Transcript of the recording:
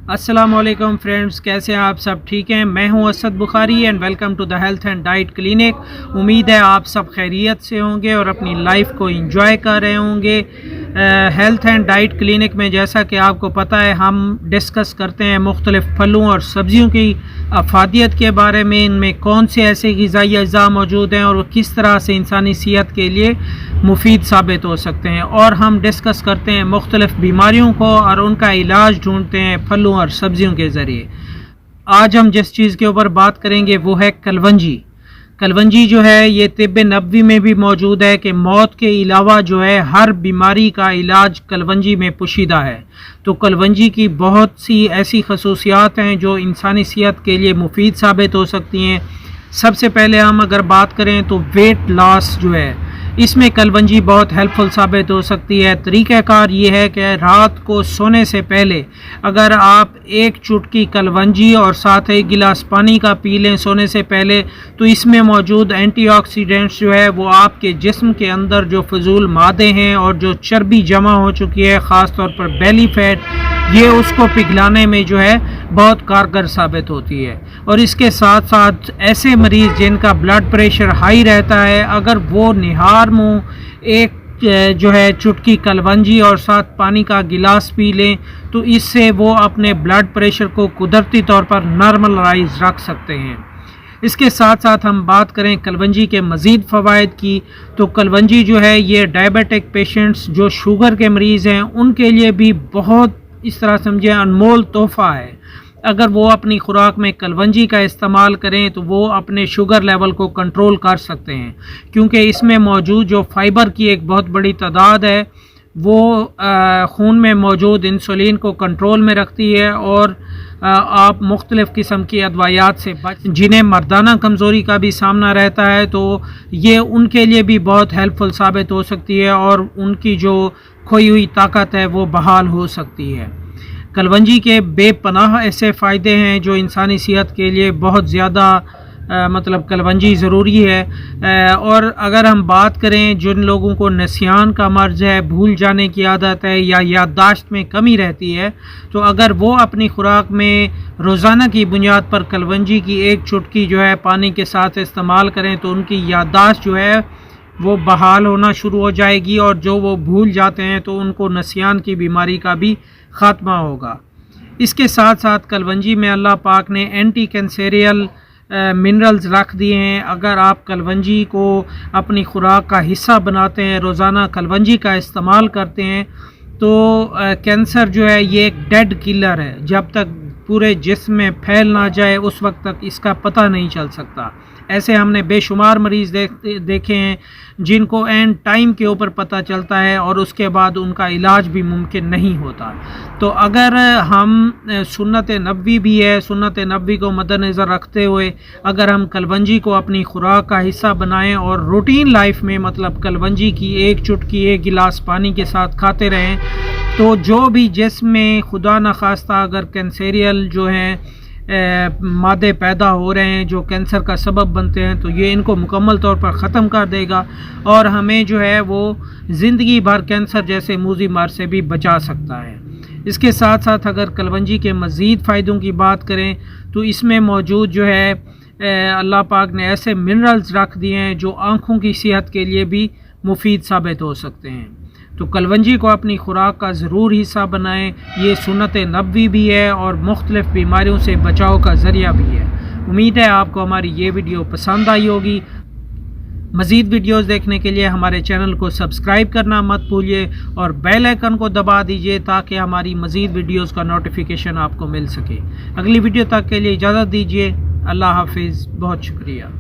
अस्सलामु अलैकुम फ्रेंड्स, कैसे हैं आप सब? ठीक हैं। मैं हूं Asad Bukhari and welcome to the health and diet clinic. उम्मीद है आप सब खैरियत से होंगे और अपनी लाइफ को एंजॉय कर रहे होंगे। हेल्थ एंड डाइट क्लिनिक में जैसा कि आपको पता है, हम डिस्कस करते हैं मुख्तलिफ़ फलों और सब्ज़ियों की अफादियत के बारे में, इनमें कौन से ऐसे ग़िज़ाई अज़्ज़ा मौजूद हैं और किस तरह से इंसानी सेहत के लिए मुफीद साबित हो सकते हैं। और हम डिस्कस करते हैं मुख्तलिफ़ बीमारियों को और उनका इलाज ढूंढते हैं फलों और सब्ज़ियों के ज़रिए। आज हम जिस चीज़ के ऊपर बात करेंगे वो है कलवंजी। कलवंजी जो है ये तिब्ब नबवी में भी मौजूद है कि मौत के अलावा जो है हर बीमारी का इलाज कलवंजी में पोशीदा है। तो कलवंजी की बहुत सी ऐसी खसूसियात हैं जो इंसानी सेहत के लिए मुफीद साबित हो सकती हैं। सबसे पहले हम अगर बात करें तो वेट लॉस जो है, इसमें कलवंजी बहुत हेल्पफुल साबित हो सकती है। तरीक़ाकार ये है कि रात को सोने से पहले अगर आप एक चुटकी कलवंजी और साथ एक गिलास पानी का पी लें सोने से पहले, तो इसमें मौजूद एंटीऑक्सीडेंट्स जो है वो आपके जिस्म के अंदर जो फजूल मादे हैं और जो चर्बी जमा हो चुकी है, ख़ास तौर पर बेली फैट, ये उसको पिघलाने में जो है बहुत कारगर साबित होती है। और इसके साथ साथ ऐसे मरीज़ जिनका ब्लड प्रेशर हाई रहता है, अगर वो निहार मुँह एक जो है चुटकी कलवंजी और साथ पानी का गिलास पी लें, तो इससे वो अपने ब्लड प्रेशर को कुदरती तौर पर नॉर्मलाइज रख सकते हैं। इसके साथ साथ हम बात करें कलवंजी के मज़ीद फ़वाइद की, तो कलवंजी जो है ये डायबिटिक पेशेंट्स जो शुगर के मरीज़ हैं उनके लिए भी बहुत इस तरह समझे अनमोल तोहफ़ा है। अगर वो अपनी खुराक में कलवंजी का इस्तेमाल करें तो वो अपने शुगर लेवल को कंट्रोल कर सकते हैं, क्योंकि इसमें मौजूद जो फाइबर की एक बहुत बड़ी तादाद है वो खून में मौजूद इंसुलिन को कंट्रोल में रखती है। और आप मुख्तलिफ़ किस्म की अदवायात से जिन्हें मर्दाना कमज़ोरी का भी सामना रहता है, तो ये उनके लिए भी बहुत हेल्पफुल साबित हो सकती है और उनकी जो खोई हुई ताकत है वो बहाल हो सकती है। कलवंजी के बेपनाह ऐसे फ़ायदे हैं जो इंसानी सेहत के लिए बहुत ज़्यादा मतलब कलवंजी ज़रूरी है। और अगर हम बात करें जिन लोगों को नसियान का मर्ज़ है, भूल जाने की आदत है या याददाश्त में कमी रहती है, तो अगर वो अपनी खुराक में रोज़ाना की बुनियाद पर कलवंजी की एक चुटकी जो है पानी के साथ इस्तेमाल करें, तो उनकी याददाश्त जो है वो बहाल होना शुरू हो जाएगी और जो वो भूल जाते हैं तो उनको नसियान की बीमारी का भी ख़ात्मा होगा। इसके साथ साथ कलवंजी में अल्लाह पाक ने एंटी कैंसरियल मिनरल्स रख दिए हैं। अगर आप कलवंजी को अपनी खुराक का हिस्सा बनाते हैं, रोज़ाना कलवंजी का इस्तेमाल करते हैं, तो कैंसर जो है ये एक डेड किलर है। जब तक पूरे जिस्म में फैल ना जाए उस वक्त तक इसका पता नहीं चल सकता। ऐसे हमने बेशुमार मरीज़ देखे हैं जिनको एंड टाइम के ऊपर पता चलता है और उसके बाद उनका इलाज भी मुमकिन नहीं होता। तो अगर हम सुन्नत नबवी भी है, सुन्नत नबवी को मद्देनज़र रखते हुए अगर हम कलवंजी को अपनी खुराक का हिस्सा बनाएं और रूटीन लाइफ में मतलब कलवंजी की एक चुटकी एक गिलास पानी के साथ खाते रहें, तो जो भी जिस्म में खुदा न खास्ता अगर कैंसरियल जो है मादे पैदा हो रहे हैं जो कैंसर का सबब बनते हैं, तो ये इनको मुकम्मल तौर पर ख़त्म कर देगा और हमें जो है वो ज़िंदगी भर कैंसर जैसे मूज़ी मार से भी बचा सकता है। इसके साथ साथ अगर कलवंजी के मज़ीद फ़ायदों की बात करें तो इसमें मौजूद जो है अल्लाह पाक ने ऐसे मिनरल्स रख दिए हैं जो आँखों की सेहत के लिए भी मुफीद साबित हो सकते हैं। तो कलवंजी को अपनी खुराक का ज़रूर हिस्सा बनाएं। ये सुन्नत नबवी भी है और मुख्तलिफ़ बीमारियों से बचाव का ज़रिया भी है। उम्मीद है आपको हमारी ये वीडियो पसंद आई होगी। मज़ीद वीडियोस देखने के लिए हमारे चैनल को सब्सक्राइब करना मत भूलिए और बेल आइकन को दबा दीजिए ताकि हमारी मज़ीद वीडियोस का नोटिफिकेशन आपको मिल सके। अगली वीडियो तक के लिए इजाज़त दीजिए। अल्लाह हाफिज़। बहुत शुक्रिया।